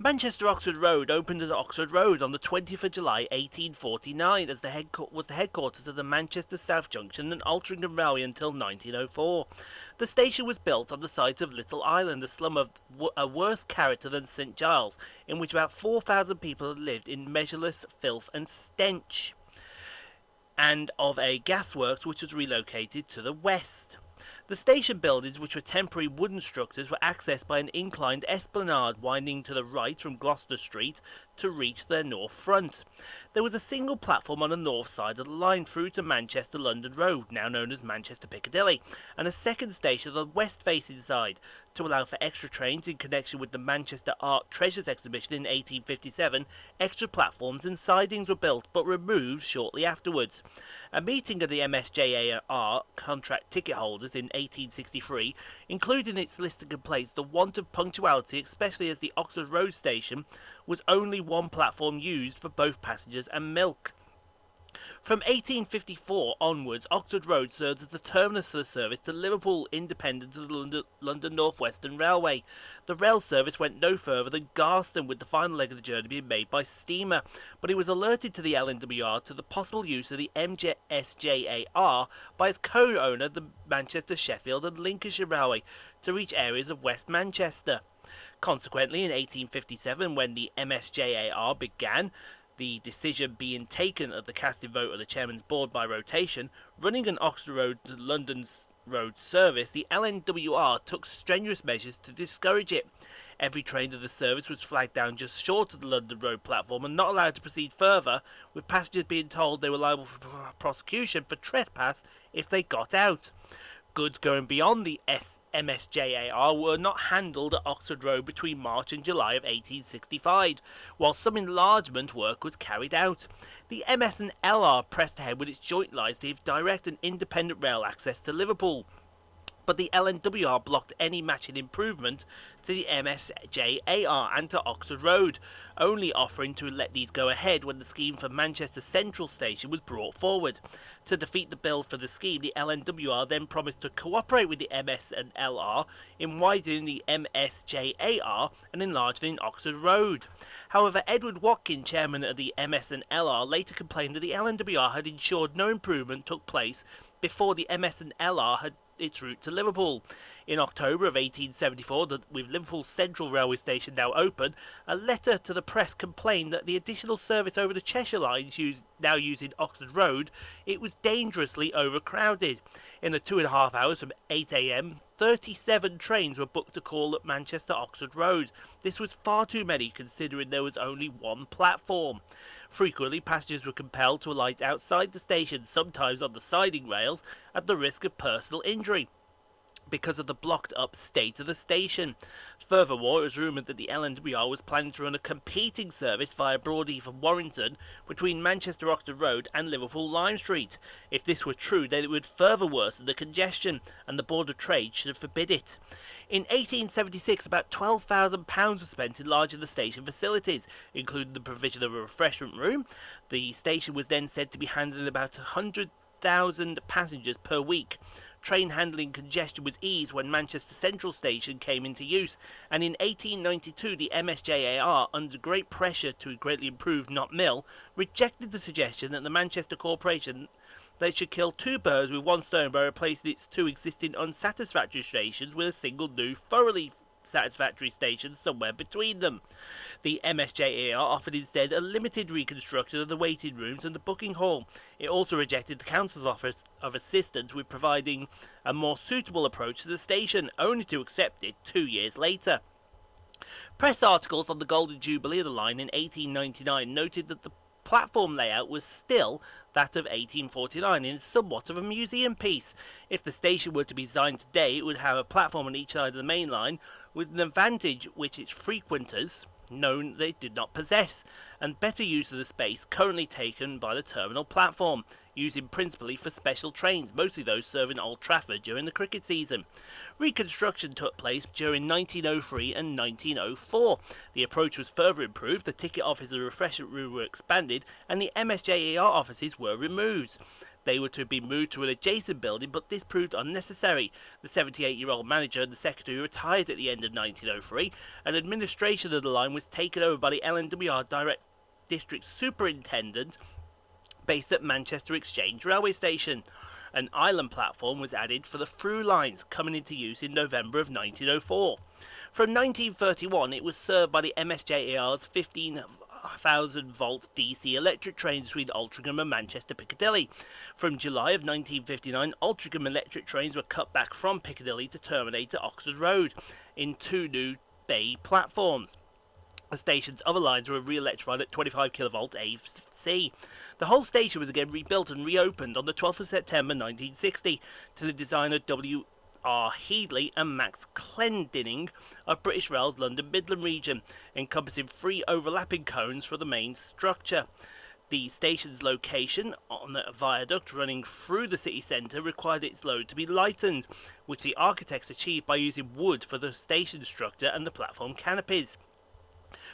Manchester Oxford Road opened as Oxford Road on the 20th of July 1849 as was the headquarters of the Manchester South Junction and Altrincham Railway until 1904. The station was built on the site of Little Island, a slum of a worse character than St Giles, in which about 4,000 people had lived in measureless filth and stench, and of a gasworks which was relocated to the west. The station buildings, which were temporary wooden structures, were accessed by an inclined esplanade winding to the right from Gloucester Street to reach their north front. There was a single platform on the north side of the line through to Manchester London Road, now known as Manchester Piccadilly, and a second station on the west-facing side. To allow for extra trains in connection with the Manchester Art Treasures exhibition in 1857, extra platforms and sidings were built but removed shortly afterwards. A meeting of the MSJAR contract ticket holders in 1863 included in its list of complaints the want of punctuality, especially as the Oxford Road station was only one platform used for both passengers and milk. From 1854 onwards, Oxford Road served as the terminus for the service to Liverpool, independent of the London North Western Railway. The rail service went no further than Garston, with the final leg of the journey being made by steamer, but it was alerted to the LNWR to the possible use of the MSJAR by its co-owner, the Manchester, Sheffield and Lincolnshire Railway, to reach areas of West Manchester. Consequently, in 1857, when the MSJAR began, the decision being taken of the casting vote of the chairman's board by rotation, running an Oxford Road to London's road service, the LNWR took strenuous measures to discourage it. Every train of the service was flagged down just short of the London Road platform and not allowed to proceed further, with passengers being told they were liable for prosecution for trespass if they got out. Goods going beyond the MSJAR were not handled at Oxford Road between March and July of 1865, while some enlargement work was carried out. The MS&LR pressed ahead with its joint lines to give direct and independent rail access to Liverpool, but the LNWR blocked any matching improvement to the MSJAR and to Oxford Road, only offering to let these go ahead when the scheme for Manchester Central Station was brought forward. To defeat the bill for the scheme, the LNWR then promised to cooperate with the MS&LR in widening the MSJAR and enlarging Oxford Road. However, Edward Watkin, chairman of the MS&LR, later complained that the LNWR had ensured no improvement took place before the MS&LR had its route to Liverpool. In October of 1874, with Liverpool Central Railway Station now open, a letter to the press complained that the additional service over the Cheshire lines now using Oxford Road, it was dangerously overcrowded. In the 2.5 hours from 8 a.m, 37 trains were booked to call at Manchester Oxford Road. This was far too many considering there was only one platform. Frequently, passengers were compelled to alight outside the station, sometimes on the siding rails, at the risk of personal injury because of the blocked up state of the station. Furthermore, it was rumoured that the LNWR was planning to run a competing service via Broadheath and Warrington between Manchester Oxford Road and Liverpool Lime Street. If this were true, then it would further worsen the congestion, and the Board of Trade should have forbid it. In 1876, about £12,000 was spent enlarging the station facilities, including the provision of a refreshment room. The station was then said to be handling about 100,000 passengers per week. Train handling congestion was eased when Manchester Central Station came into use, and in 1892 the MSJAR, under great pressure to greatly improve Knott Mill, rejected the suggestion that the Manchester Corporation that it should kill two birds with one stone by replacing its two existing unsatisfactory stations with a single new thoroughly satisfactory station somewhere between them. The MSJAR offered instead a limited reconstruction of the waiting rooms and the booking hall. It also rejected the council's offer of assistance with providing a more suitable approach to the station, only to accept it 2 years later. Press articles on the Golden Jubilee of the line in 1899 noted that the platform layout was still that of 1849 and somewhat of a museum piece. If the station were to be designed today, it would have a platform on each side of the main line, with an advantage which its frequenters known they did not possess, and better use of the space currently taken by the terminal platform. using principally for special trains, mostly those serving Old Trafford during the cricket season. Reconstruction took place during 1903 and 1904. The approach was further improved, the ticket office and refreshment room were expanded, and the MSJER offices were removed. They were to be moved to an adjacent building, but this proved unnecessary. The 78-year-old manager and the secretary retired at the end of 1903, and administration of the line was taken over by the LNWR Direct District Superintendent based at Manchester Exchange Railway Station. An island platform was added for the through lines, coming into use in November of 1904. From 1931 it was served by the MSJER's 15,000-volt DC electric trains between Altrincham and Manchester Piccadilly. From July of 1959, Altrincham electric trains were cut back from Piccadilly to terminate at Oxford Road in 2 new bay platforms. The station's other lines were re-electrified at 25 kV AC. The whole station was again rebuilt and reopened on the 12th of September 1960 to the design of W.R. Headley and Max Clendenning of British Rail's London Midland region, encompassing 3 overlapping cones for the main structure. The station's location on a viaduct running through the city centre required its load to be lightened, which the architects achieved by using wood for the station structure and the platform canopies.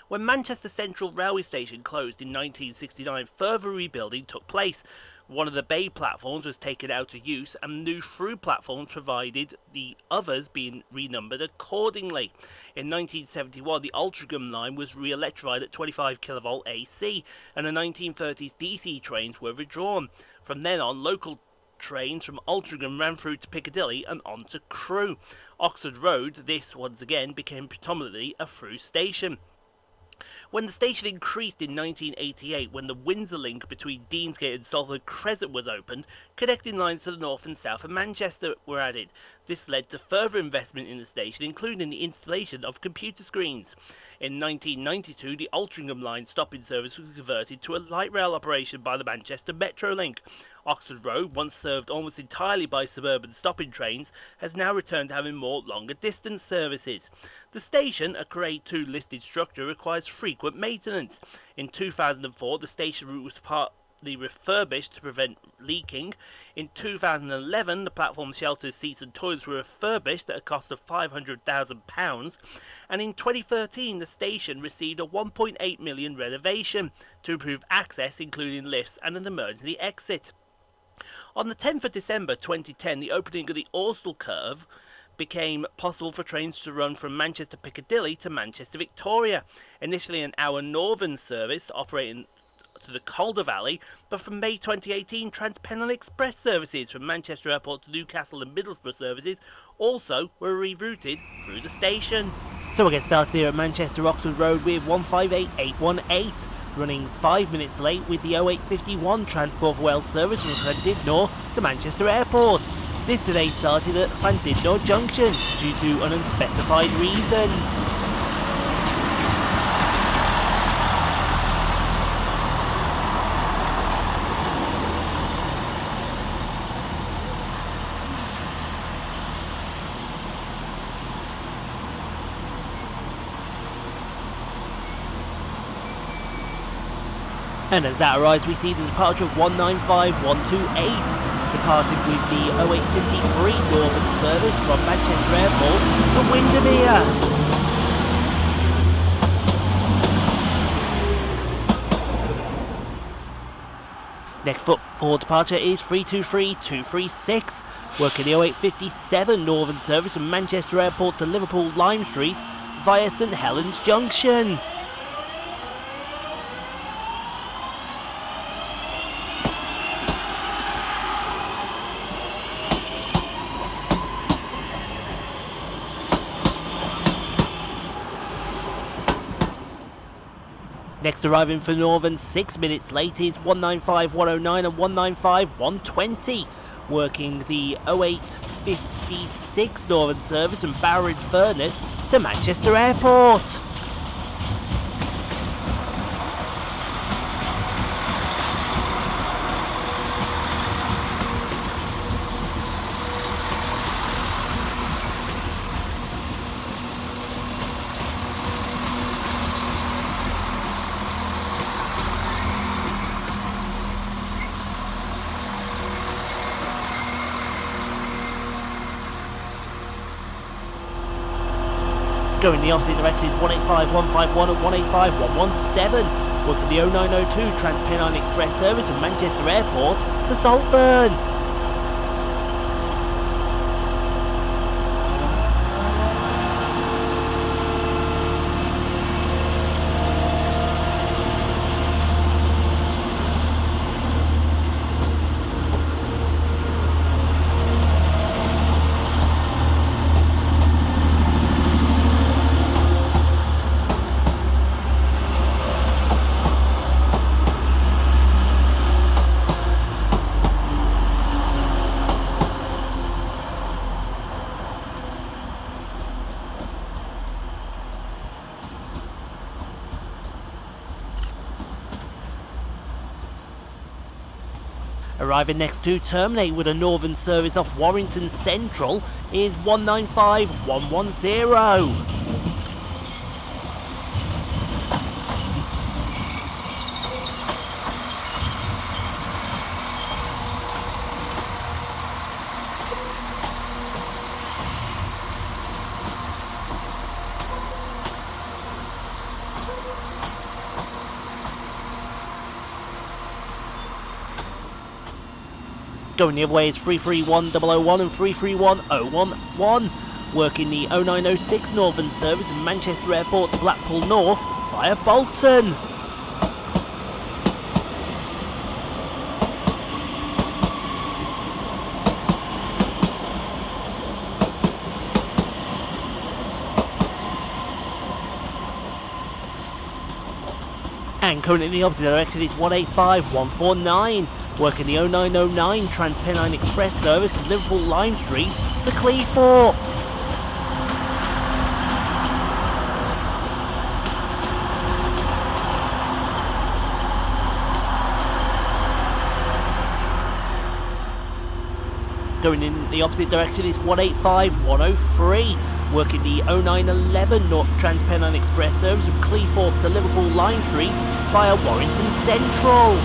When Manchester Central Railway Station closed in 1969, further rebuilding took place. One of the bay platforms was taken out of use and new through platforms provided, the others being renumbered accordingly. In 1971, the Altrincham line was re-electrified at 25 kV AC and the 1930s DC trains were withdrawn. From then on, local trains from Altrincham ran through to Piccadilly and on to Crewe. Oxford Road, this once again became predominantly a through station. When the station increased in 1988, when the Windsor link between Deansgate and Salford Crescent was opened, connecting lines to the north and south of Manchester were added. This led to further investment in the station, including the installation of computer screens. In 1992, the Altrincham line stopping service was converted to a light rail operation by the Manchester Metrolink. Oxford Road, once served almost entirely by suburban stopping trains, has now returned to having more longer distance services. The station, a Grade 2 listed structure, requires frequent maintenance. In 2004, the station route was partly refurbished to prevent leaking. In 2011, the platform shelters, seats and toilets were refurbished at a cost of £500,000, and in 2013 the station received a £1.8 million renovation to improve access, including lifts and an emergency exit. On the 10th of December 2010, the opening of the Orstal Curve became possible for trains to run from Manchester Piccadilly to Manchester Victoria. Initially an hour northern service operating to the Calder Valley, but from May 2018, Transpennine Express services from Manchester Airport to Newcastle and Middlesbrough services also were rerouted through the station. So we'll get started here at Manchester Oxford Road with 158818, running 5 minutes late with the 0851 Transport for Wales service from Llandudno to Manchester Airport. This today started at Llandudno Junction due to an unspecified reason. And as that arrives, we see the departure of 195128, departing with the 0853 Northern service from Manchester Airport to Windermere. Next for departure is 323236, working the 0857 Northern service from Manchester Airport to Liverpool Lime Street via St Helens Junction. Next arriving for Northern 6 minutes late is 195109 and 195120, working the 0856 Northern service from Barrow in Furness to Manchester Airport. Going the opposite direction is 185151 and 185117, working the 0902 Transpennine Express service from Manchester Airport to Saltburn. Arriving next to terminate with a northern service off Warrington Central is 195110. Going the other way is 331001 and 331011, working the 0906 Northern service from Manchester Airport to Blackpool North via Bolton. And currently in the opposite direction is 185149. Working the 0909 Transpennine Express service from Liverpool Lime Street to Cleethorpes. Going in the opposite direction is 185103. Working the 0911 North Transpennine Express service from Cleethorpes to Liverpool Lime Street via Warrington Central.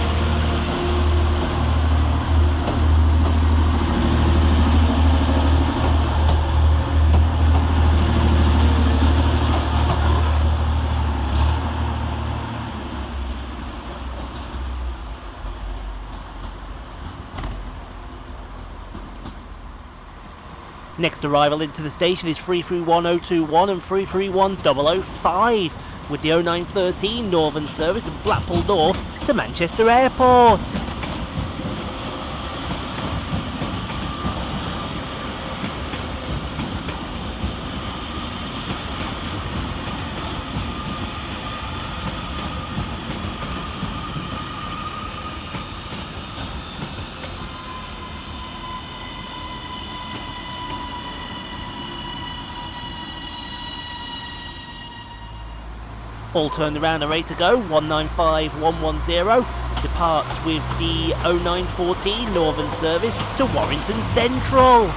Next arrival into the station is 331021 and 331005, with the 0913 Northern service from Blackpool North to Manchester Airport. All turned around and ready to go. 195110 departs with the 0914 Northern service to Warrington Central.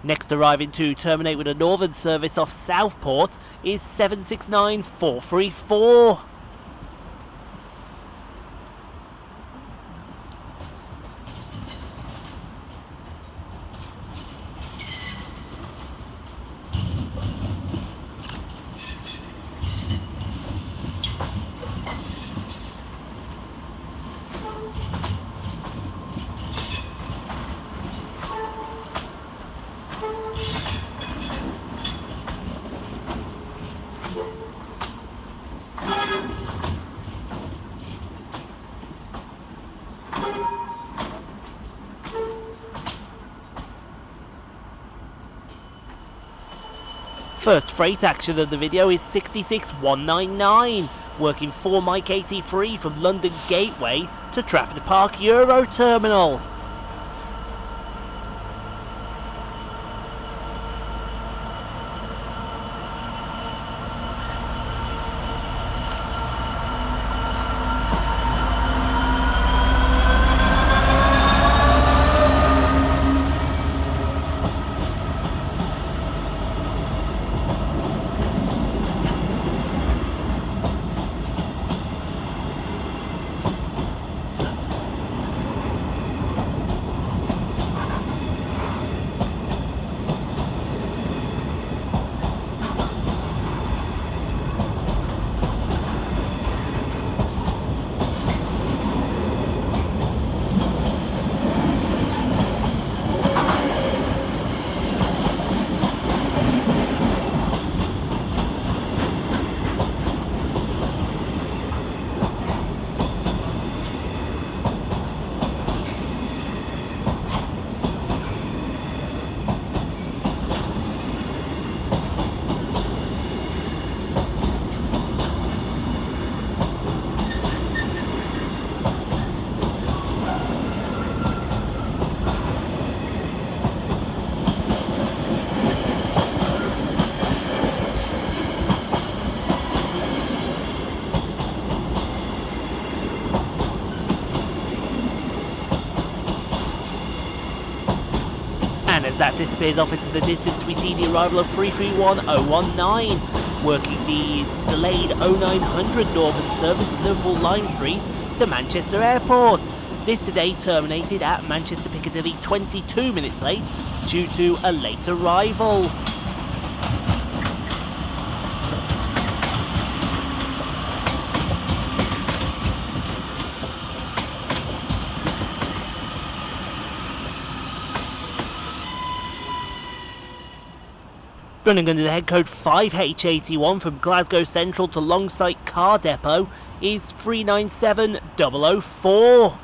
Next arriving to terminate with a northern service off Southport is 769434. First freight action of the video is 66199, working 4 Mike 83 from London Gateway to Trafford Park Euro Terminal. And as that disappears off into the distance, we see the arrival of 331019, working the delayed 0900 Northern service Liverpool Lime Street to Manchester Airport. This today terminated at Manchester Piccadilly 22 minutes late due to a late arrival. Running under the head code 5H81 from Glasgow Central to Longsight Car Depot is 397004.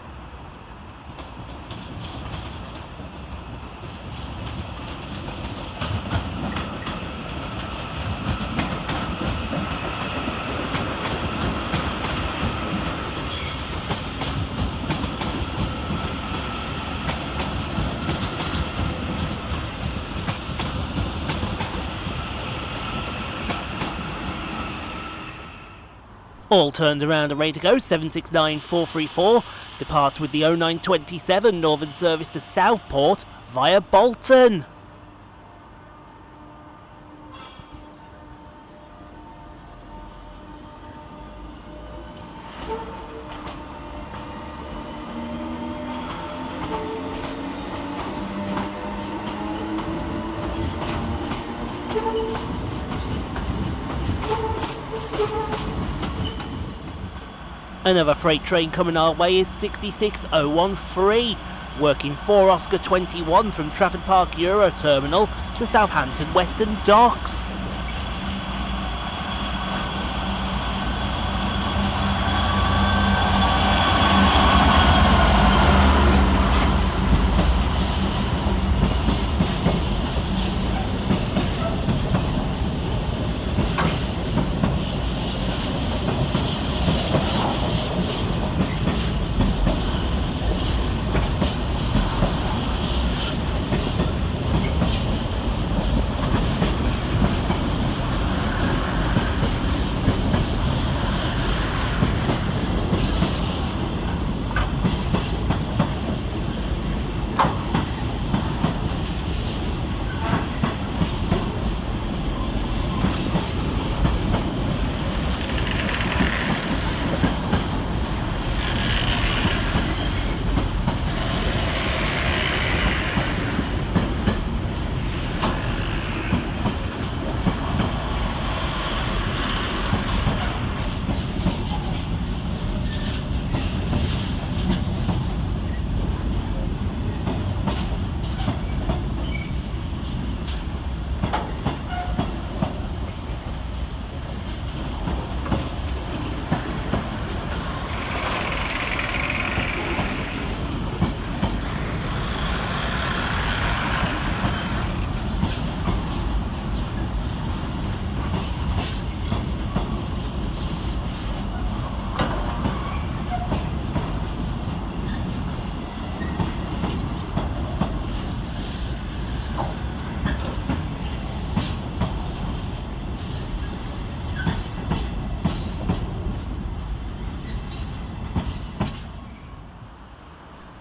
All turned around and ready to go. 769434 departs with the 0927 Northern service to Southport via Bolton. Another freight train coming our way is 66013, working 4 Oscar 21 from Trafford Park Euro Terminal to Southampton Western Docks.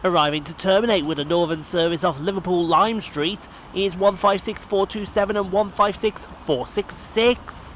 Arriving to terminate with a Northern service off Liverpool Lime Street is 156427 and 156466.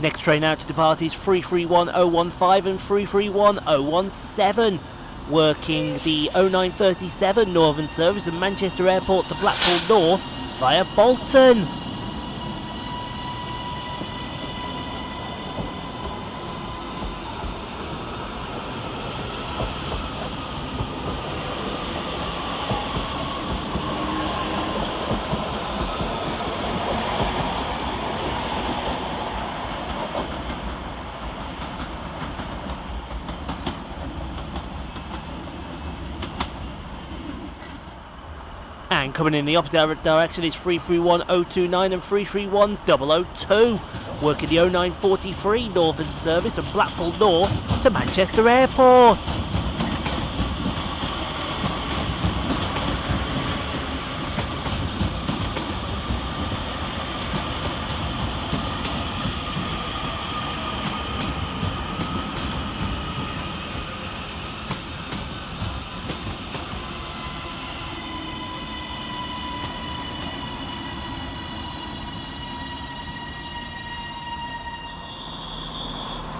Next train out to depart is 331015 and 331017, working the 0937 Northern service from Manchester Airport to Blackpool North via Bolton. And coming in the opposite direction is 331029 and 331002, working the 0943 Northern Service from Blackpool North to Manchester Airport.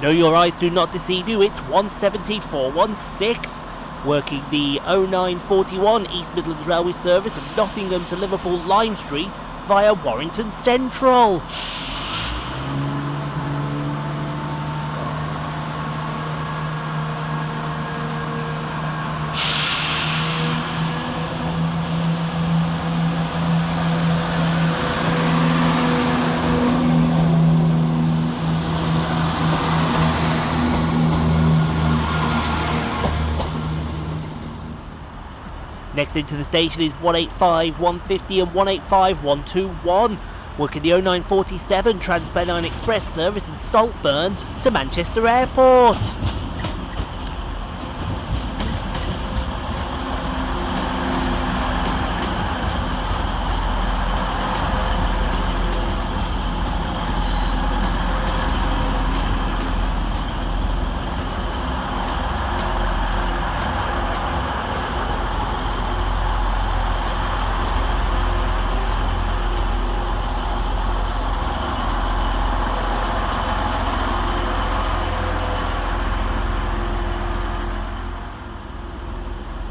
No, your eyes do not deceive you, it's 17416, working the 0941 East Midlands Railway service from Nottingham to Liverpool Lime Street via Warrington Central. Next into the station is 185150 and 185121, working the 0947 Transpennine Express service from Saltburn to Manchester Airport.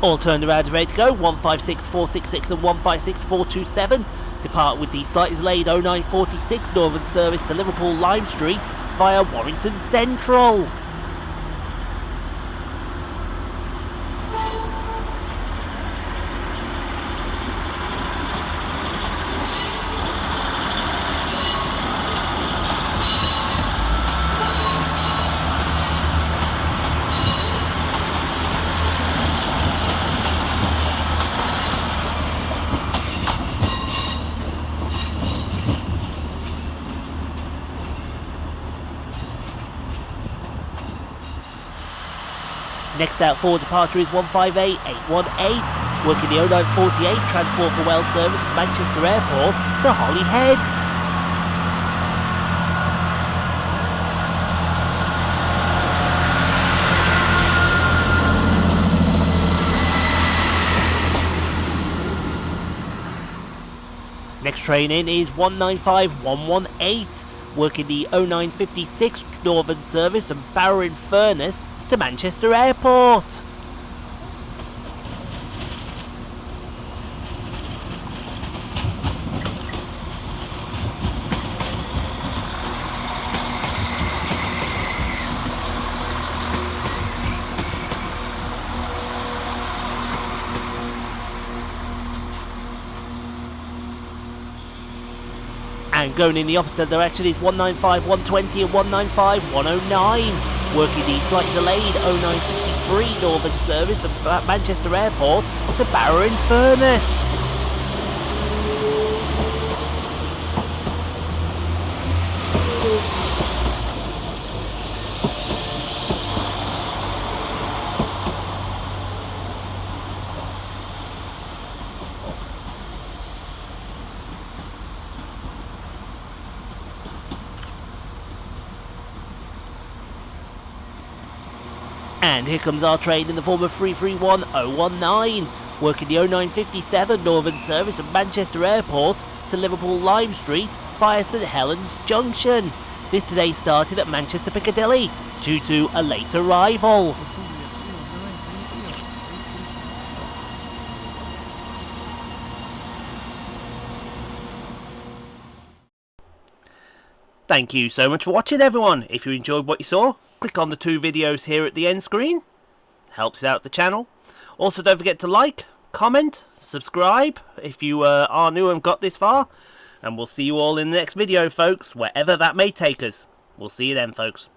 All turned around and ready to go, 156466 and 156427. Depart with the slightly delayed 0946 Northern Service to Liverpool Lime Street via Warrington Central. Next out for departure is 158818, working the 0948 Transport for Wales service from Manchester Airport to Holyhead. Next train in is 195118, working the 0956 Northern service from Barrow-in-Furness to Manchester Airport. And going in the opposite direction is 195120 and 195109, working the slightly delayed 0953 Northern service from Manchester Airport to Barrow-in-Furness. And here comes our train in the form of 331019, working the 0957 Northern service from Manchester Airport to Liverpool Lime Street via St Helens Junction. This today started at Manchester Piccadilly due to a late arrival. Thank you so much for watching, everyone. If you enjoyed what you saw, click on the 2 videos here at the end screen. Helps out the channel. Also, don't forget to like, comment, subscribe if you are new and got this far. And we'll see you all in the next video, folks, wherever that may take us. We'll see you then, folks.